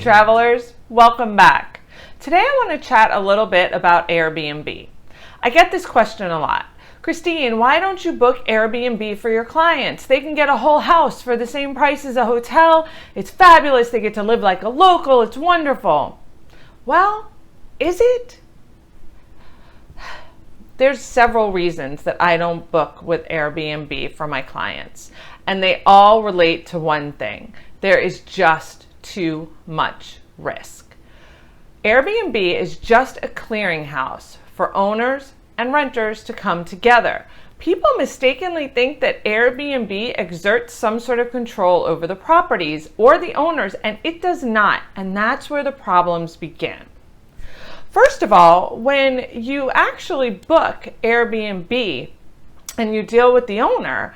travelers, welcome back. Today I want to chat a little bit about Airbnb. I get this question a lot. Christine, why don't you book Airbnb for your clients? They can get a whole house for the same price as a hotel. It's fabulous. They get to live like a local. It's wonderful. Well, is it? There's several reasons that I don't book with Airbnb for my clients, and they all relate to one thing. There is just too much risk. Airbnb is just a clearinghouse for owners and renters to come together. People mistakenly think that Airbnb exerts some sort of control over the properties or the owners, and it does not, and that's where the problems begin. First of all, when you actually book Airbnb and you deal with the owner,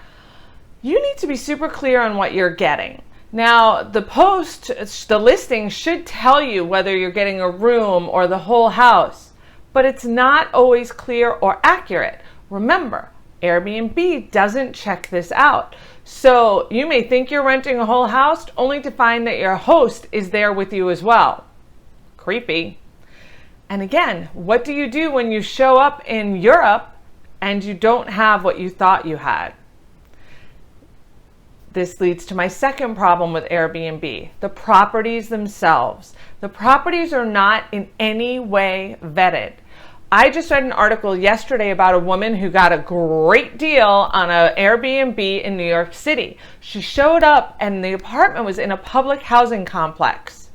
you need to be super clear on what you're getting. Now, the listing should tell you whether you're getting a room or the whole house, but it's not always clear or accurate. Remember, Airbnb doesn't check this out. So you may think you're renting a whole house only to find that your host is there with you as well. Creepy. And again, what do you do when you show up in Europe and you don't have what you thought you had? This leads to my second problem with Airbnb, the properties themselves. The properties are not in any way vetted. I just read an article yesterday about a woman who got a great deal on an Airbnb in New York City. She showed up and the apartment was in a public housing complex,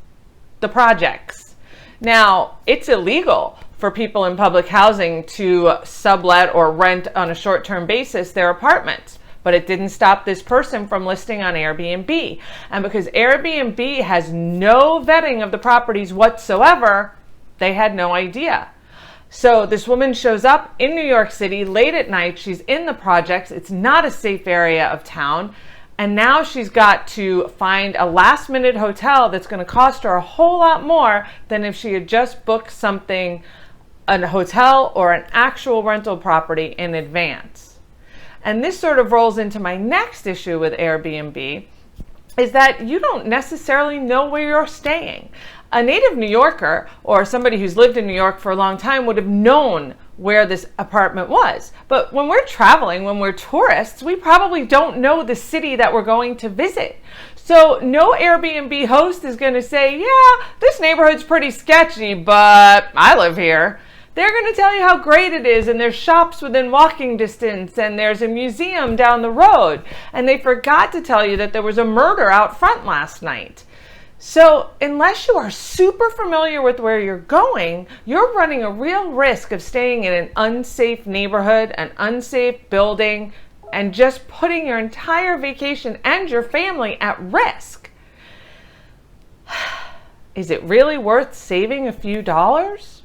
the projects. Now, it's illegal for people in public housing to sublet or rent on a short-term basis their apartments. But it didn't stop this person from listing on Airbnb. And because Airbnb has no vetting of the properties whatsoever, they had no idea. So this woman shows up in New York City late at night. She's in the projects. It's not a safe area of town. And now she's got to find a last-minute hotel that's going to cost her a whole lot more than if she had just booked something, a hotel or an actual rental property in advance. And this sort of rolls into my next issue with Airbnb, is that you don't necessarily know where you're staying. A native New Yorker or somebody who's lived in New York for a long time would have known where this apartment was. But when we're traveling, when we're tourists, we probably don't know the city that we're going to visit. So no Airbnb host is going to say, yeah, this neighborhood's pretty sketchy, but I live here. They're going to tell you how great it is, and there's shops within walking distance, and there's a museum down the road. And they forgot to tell you that there was a murder out front last night. So unless you are super familiar with where you're going, you're running a real risk of staying in an unsafe neighborhood, an unsafe building, and just putting your entire vacation and your family at risk. Is it really worth saving a few dollars?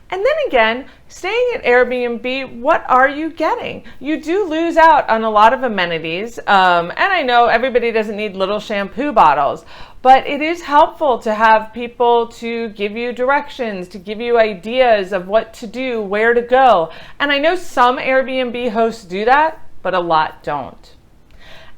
And then again, staying at Airbnb, what are you getting? You do lose out on a lot of amenities. And I know everybody doesn't need little shampoo bottles, but it is helpful to have people to give you directions, to give you ideas of what to do, where to go. And I know some Airbnb hosts do that, but a lot don't.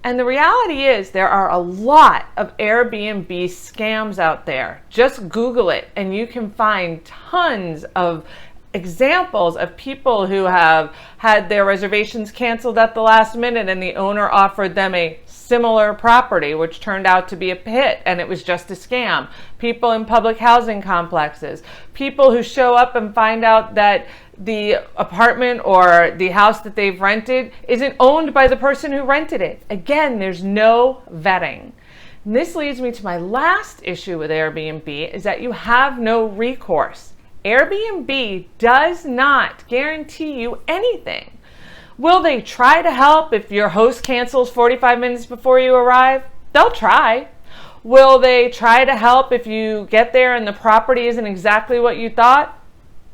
And the reality is there are a lot of Airbnb scams out there. Just Google it and you can find tons of examples of people who have had their reservations canceled at the last minute and the owner offered them a similar property, which turned out to be a pit and it was just a scam. People in public housing complexes, people who show up and find out that the apartment or the house that they've rented isn't owned by the person who rented it. Again, there's no vetting. And this leads me to my last issue with Airbnb, is that you have no recourse. Airbnb does not guarantee you anything. Will they try to help if your host cancels 45 minutes before you arrive? They'll try. Will they try to help if you get there and the property isn't exactly what you thought?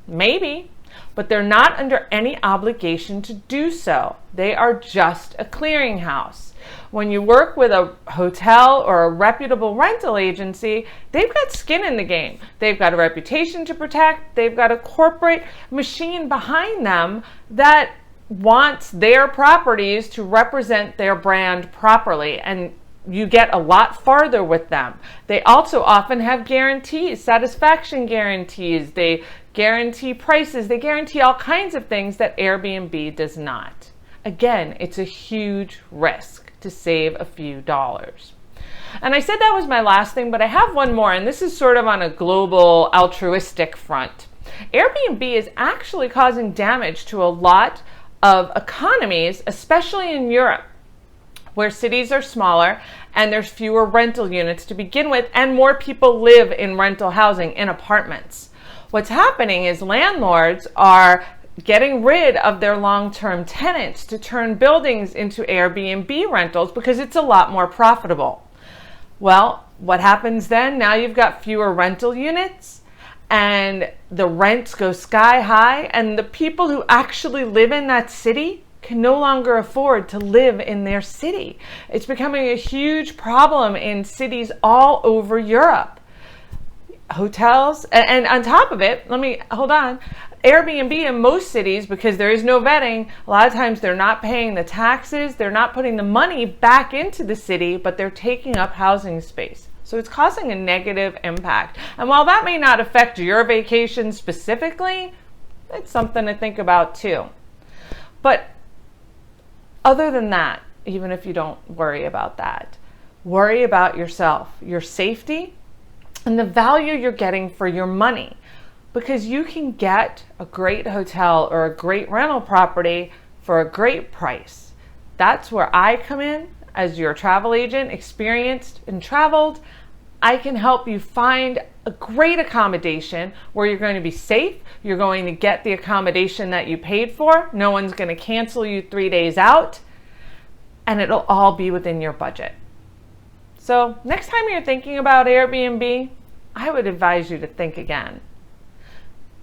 Maybe. But they're not under any obligation to do so. They are just a clearinghouse. When you work with a hotel or a reputable rental agency, they've got skin in the game. They've got a reputation to protect. They've got a corporate machine behind them that wants their properties to represent their brand properly. And you get a lot farther with them. They also often have guarantees, satisfaction guarantees. They guarantee prices. They guarantee all kinds of things that Airbnb does not. Again, it's a huge risk to save a few dollars. And I said that was my last thing, but I have one more, and this is sort of on a global altruistic front. Airbnb is actually causing damage to a lot of economies, especially in Europe, where cities are smaller and there's fewer rental units to begin with, and more people live in rental housing, in apartments. What's happening is landlords are getting rid of their long-term tenants to turn buildings into Airbnb rentals because it's a lot more profitable. Well, what happens then? Now you've got fewer rental units and the rents go sky high, and the people who actually live in that city can no longer afford to live in their city. It's becoming a huge problem in cities all over Europe. Hotels, and on top of it, Airbnb in most cities, because there is no vetting, a lot of times they're not paying the taxes, they're not putting the money back into the city, but they're taking up housing space. So it's causing a negative impact. And while that may not affect your vacation specifically, it's something to think about too. But other than that, even if you don't worry about that, worry about yourself, your safety, and the value you're getting for your money. Because you can get a great hotel or a great rental property for a great price. That's where I come in as your travel agent, experienced and traveled. I can help you find a great accommodation where you're going to be safe. You're going to get the accommodation that you paid for. No one's going to cancel you 3 days out. And it'll all be within your budget. So next time you're thinking about Airbnb, I would advise you to think again.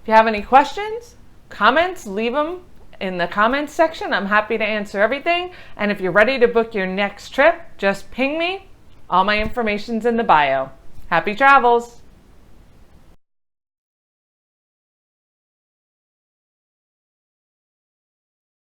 If you have any questions, comments, leave them in the comments section. I'm happy to answer everything. And if you're ready to book your next trip, just ping me. All my information's in the bio. Happy travels!